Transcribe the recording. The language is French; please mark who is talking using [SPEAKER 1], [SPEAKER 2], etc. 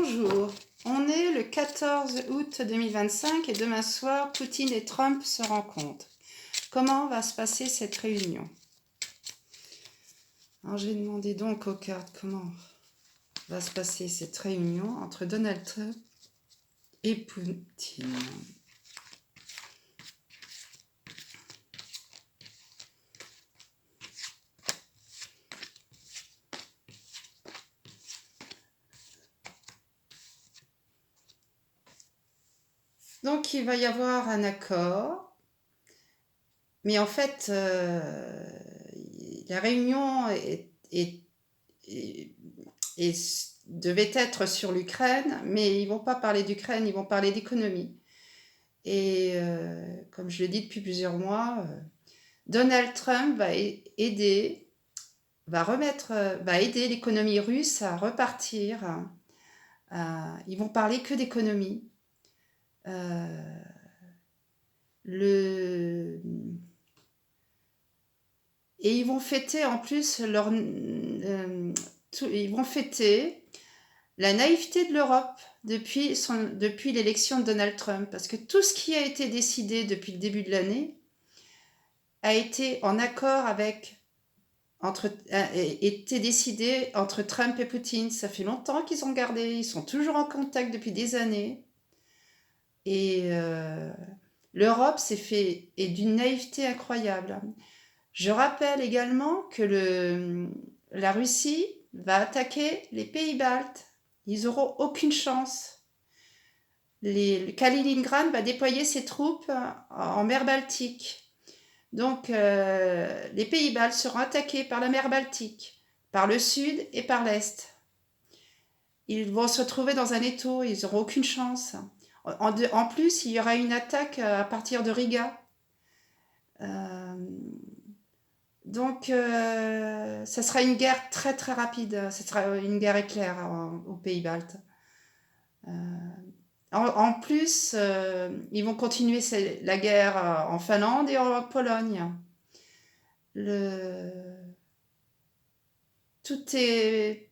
[SPEAKER 1] Bonjour, on est le 14 août 2025 et demain soir, Poutine et Trump se rencontrent. Comment va se passer cette réunion? Alors j'ai demandé donc aux cartes comment va se passer cette réunion entre Donald Trump et Poutine. Donc il va y avoir un accord, mais en fait la réunion devait être sur l'Ukraine, mais ils vont pas parler d'Ukraine, ils vont parler d'économie. Et comme je le dis depuis plusieurs mois, Donald Trump va aider, va aider l'économie russe à repartir. Ils vont parler que d'économie. Et ils vont fêter en plus ils vont fêter la naïveté de l'Europe depuis l'élection de Donald Trump, parce que tout ce qui a été décidé depuis le début de l'année a été en accord été décidé entre Trump et Poutine. Ça fait longtemps qu'ils ont gardé, ils sont toujours en contact depuis des années. Et l'Europe est d'une naïveté incroyable. Je rappelle également que la Russie va attaquer les pays baltes. Ils n'auront aucune chance. Kaliningrad va déployer ses troupes en mer Baltique. Donc, les pays baltes seront attaqués par la mer Baltique, par le sud et par l'est. Ils vont se retrouver dans un étau, ils n'auront aucune chance. En plus, il y aura une attaque à partir de Riga. Donc, ça sera une guerre très très rapide. Ce sera une guerre éclair aux pays baltes. En plus, ils vont continuer la guerre en Finlande et en Pologne. Tout est